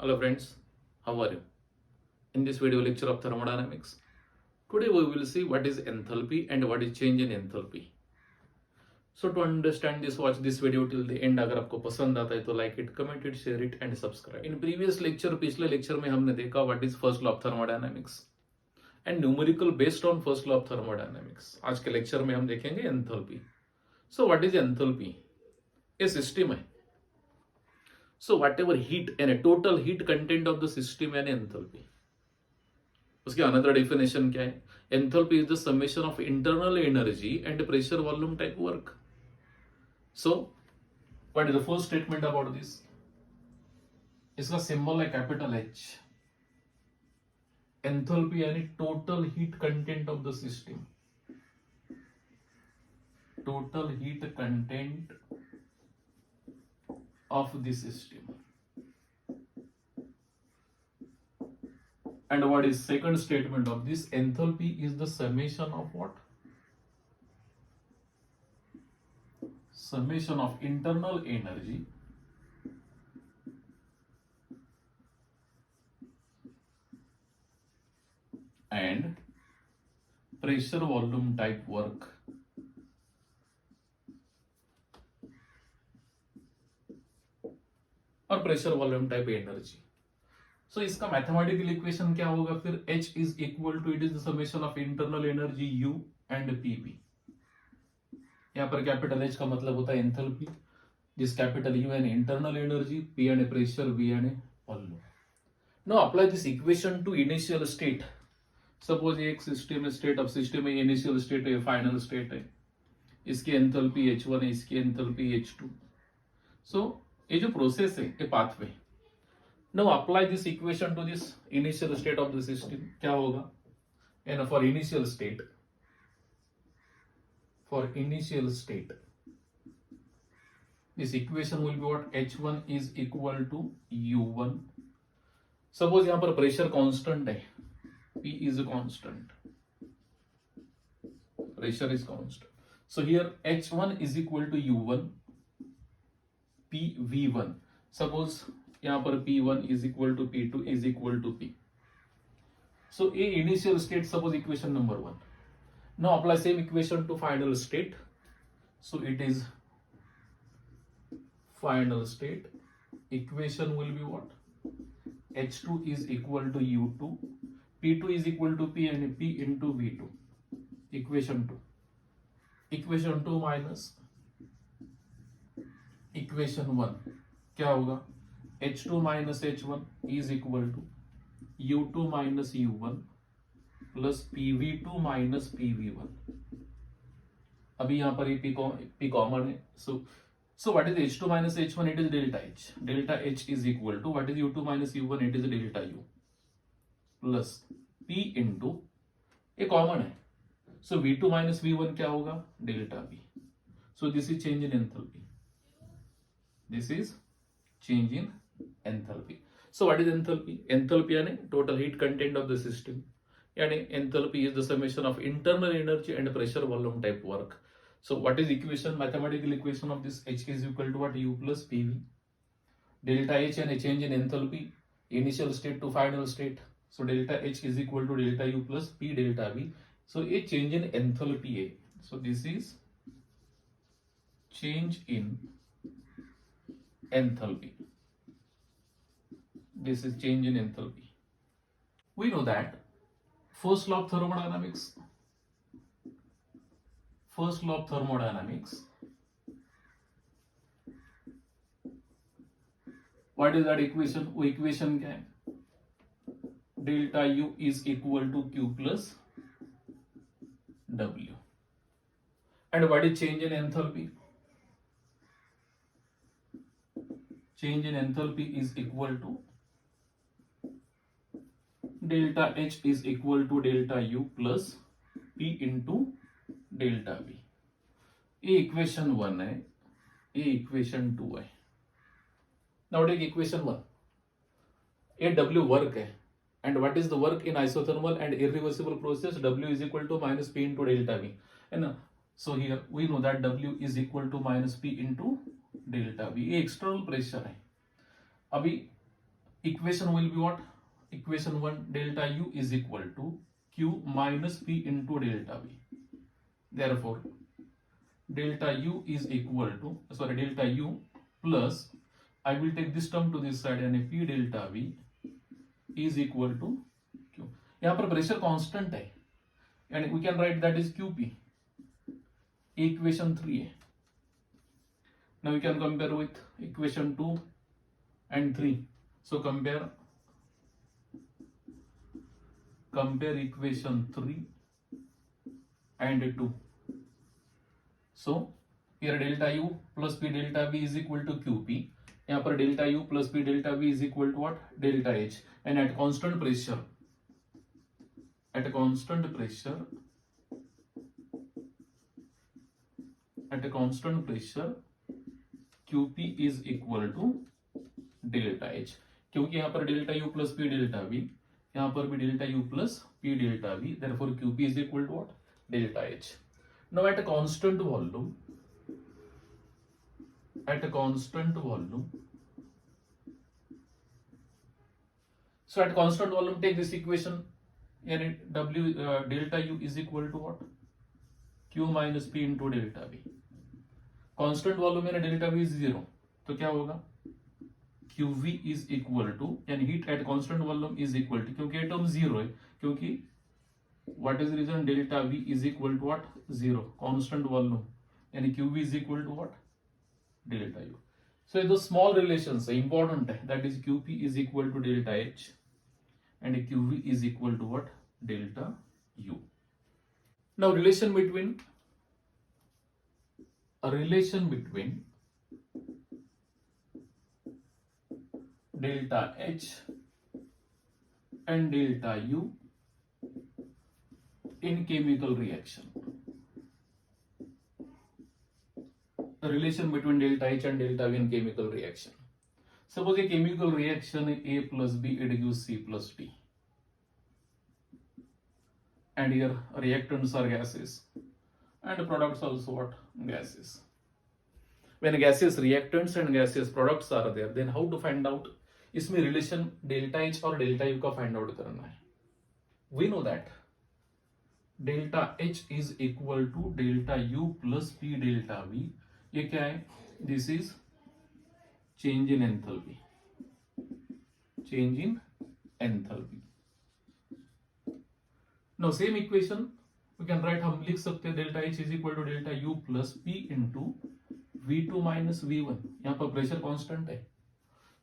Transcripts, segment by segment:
Hello friends, how are you? In this video lecture of thermodynamics, today we will see what is enthalpy and what is change in enthalpy. So to understand this, watch this video till the end. अगर आपको पसंद आता है तो like it, comment it, share it and subscribe. In previous lecture, पिछले lecture में हमने देखा what is first law of thermodynamics and numerical based on first law of thermodynamics. आज के lecture में हम देखेंगे enthalpy. So what is enthalpy? A system है. So whatever heat and a total heat content of the system and enthalpy. उसकी another definition क्या है? Enthalpy is the summation of internal energy and pressure volume type work. So what is the first statement about this? इसका symbol है capital H. Enthalpy यानी total heat content of the system. Total heat content of the system. And what is second statement of this? Enthalpy is the summation of what? Summation of internal energy and pressure volume type work. और pressure volume type energy. So इसका mathematical equation क्या होगा फिर? H is equal to, it is the summation of internal energy U and PP. यहाँ पर capital H का मतलब होता है enthalpy, this capital U and internal energy, P and pressure, V and volume. Now apply this equation to initial state. Suppose एक system state of system है, initial state है, final state है, इसकी enthalpy H1 है, इसकी enthalpy H2. सो ये जो process है, ये pathway. Now apply this equation to this initial state of the system. क्या होगा? And for initial state, this equation will be what? H1 is equal to U1. Suppose यहाँ पर pressure constant है, P is a constant, pressure is constant. So here H1 is equal to U1, P V1. Suppose यहाँ पर P1 is equal to P2 is equal to P. So a initial state, suppose equation number 1. Now apply same equation to final state. So it is final state. Equation will be what? H2 is equal to U2, P2 is equal to P and P into V2. Equation 2. Equation 2 minus equation 1 क्या होगा? H2 minus H1 is equal to U2 minus U1 plus PV2 minus PV1. अभी यहाँ पर ये P common है. So what is H2 minus H1? It is delta H. Delta H is equal to what is U2 minus U1? It is delta U plus P into ये common है. So V2 minus V1 क्या होगा? Delta V. So this is change in enthalpy. This is change in enthalpy. So what is enthalpy? Enthalpy यानी total heat content of the system. यानी enthalpy is the summation of internal energy and pressure volume type work. So what is equation? Mathematical equation of this? H is equal to what? U plus PV. Delta H and a change in enthalpy, initial state to final state. So delta H is equal to delta U plus P delta V. So a change in enthalpy A. So this is change in enthalpy. This is change in enthalpy. We know that first law of thermodynamics. What is that equation? वो equation क्या है? Delta U is equal to Q plus W. And what is change in enthalpy? Change in enthalpy is equal to delta H is equal to delta U plus P into delta V. ये equation 1 है, ये equation 2 है. Now take equation 1. ये W work है. And what is the work in isothermal and irreversible process? W is equal to minus P into delta V. And so here we know that W is equal to minus P into delta we. ये external pressure है. अभी equation will be what? Equation 1, delta U is equal to Q minus P into delta V. Therefore, delta U is equal to, delta U plus, I will take this term to this side and P delta V is equal to Q. यहाँ पर pressure constant है and we can write that is QP. Equation 3 है. Now we can compare with equation 2 and 3. So compare equation 3 and 2. So here delta U plus P delta V is equal to QP. यहाँ पर delta U plus P delta V is equal to what? Delta H. And at constant pressure, QP is equal to delta H. क्योंकि यहाँ पर delta U plus P delta V, यहाँ पर भी delta U plus P delta V, therefore QP is equal to what? Delta H. Now at a constant volume, so at constant volume, take this equation, and delta U is equal to what? Q minus P into delta V. Constant volume में delta V is 0, तो क्या होगा? QV is equal to, and heat at constant volume is equal to, क्योंकि ये term 0 है, क्योंकि what is the reason? Delta V is equal to what? 0, constant volume, and QV is equal to what? Delta U. So the small relations are important, that is QP is equal to delta H and QV is equal to what? Delta U. Now relation between delta H and delta U in chemical reaction. The relation between delta H and delta V in chemical reaction. Suppose a chemical reaction A plus B, it gives C plus D. And here reactants are gases and products also what? Gases. When gaseous reactants and gaseous products are there, then how to find out? इसमें relation delta H और delta U का find out करना है. We know that delta H is equal to delta U plus P delta V. ये क्या है? This is change in enthalpy. Now same equation we can write, हम लिख सकते हैं delta H is equal to delta U plus P into V2 minus V1. यहाँ पर pressure constant है.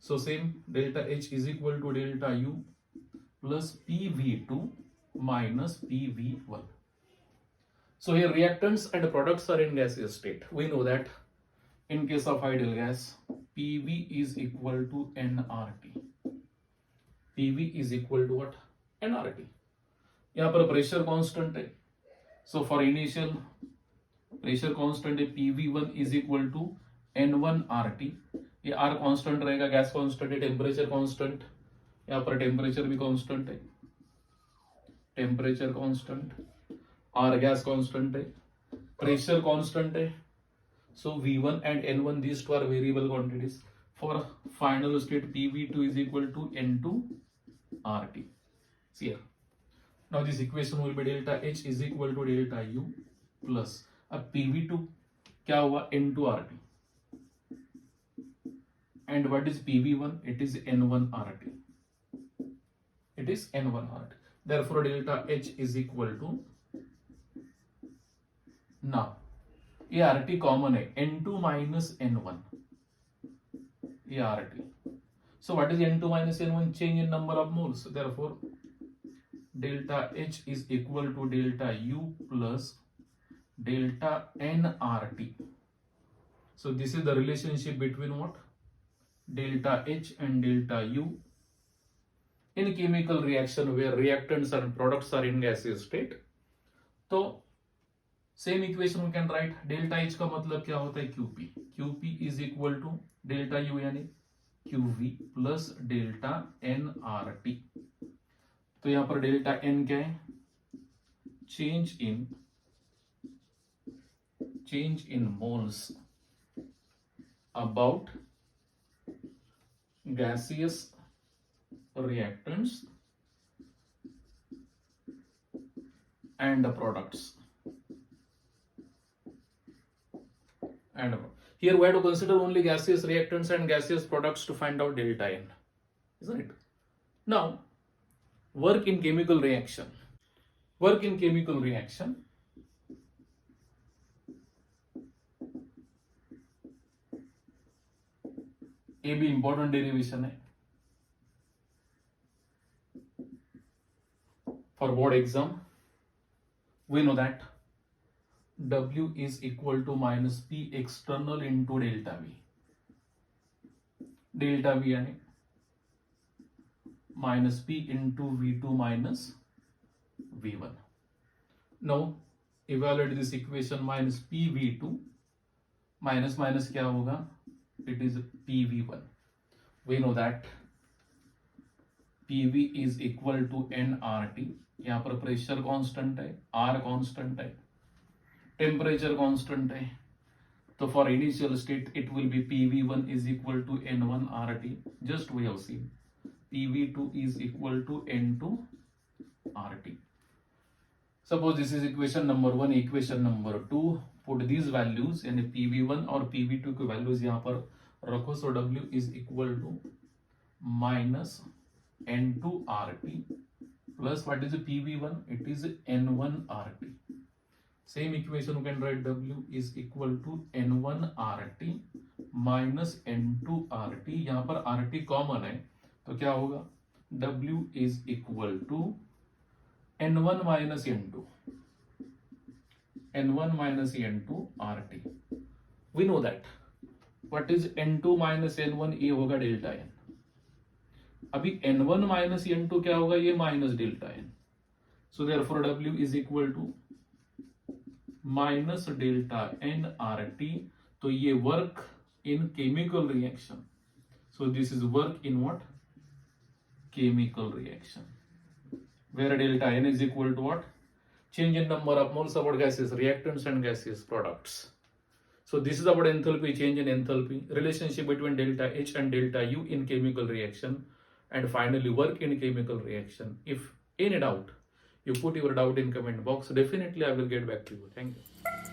So same delta H is equal to delta U plus PV2 minus PV1. So here reactants and products are in gaseous state. We know that in case of ideal gas, PV is equal to nRT. PV is equal to what? nRT. यहाँ पर pressure constant है. So for initial pressure constant है, PV1 is equal to N1 RT. ये R constant रहेगा, gas constant है, temperature constant. यहाँ पर temperature भी constant है. Temperature constant. R gas constant है. Pressure constant है. So V1 and N1, these two are variable quantities. For final state, PV2 is equal to N2 RT. See here. Now this equation will be delta H is equal to delta U plus, अब PV2 क्या हुआ? N2 RT. And what is PV1? It is N1 RT. Therefore delta H is equal to, now ये RT common है, N2 minus N1, ये RT. So what is N2 minus N1? Change in number of moles. Therefore delta H is equal to delta U plus delta nRT. So this is the relationship between what? Delta H and delta U in chemical reaction where reactants and products are in gaseous state. तो same equation we can write, delta H का मतलब क्या होता है? QP. QP is equal to delta U यानी QV plus delta nRT. तो यहाँ पर delta n क्या है? change in moles about gaseous reactants and products. And here we have to consider only gaseous reactants and gaseous products to find out delta N, isn't it? Now, work in chemical reaction. Work in chemical reaction. ये भी important derivation है for board exam. We know that W is equal to minus P external into delta V. Delta V यानी minus P into V2 minus V1. Now evaluate this equation. Minus PV2 minus minus क्या होगा? It is PV1. We know that PV is equal to nRT. यहाँ पर pressure constant है, R constant है, temperature constant है. तो for initial state it will be PV1 is equal to N1 RT. Just we have seen PV2 is equal to N2 RT. Suppose this is equation number 1. Equation number 2, put these values यानी PV1 और PV2 की values यहाँ पर रखो. So W is equal to minus N2 RT plus what is the PV1? It is N1 RT. Same equation you can write W is equal to N1 RT minus N2 RT. यहाँ पर RT common है तो क्या होगा? W is equal to N1 minus N2. N1 minus N2 RT. We know that. What is N2 minus N1? ये होगा delta N. अभी N1 minus N2 क्या होगा? ये minus delta N. So therefore W is equal to minus delta N RT. तो ये work in chemical reaction. So this is work in what? Chemical reaction. Where delta N is equal to what? Change in number of moles about gases, reactants and gaseous products. So this is about enthalpy, change in enthalpy, relationship between delta H and delta U in chemical reaction, and finally work in chemical reaction. If any doubt, you put your doubt in comment box. Definitely I will get back to you. Thank you.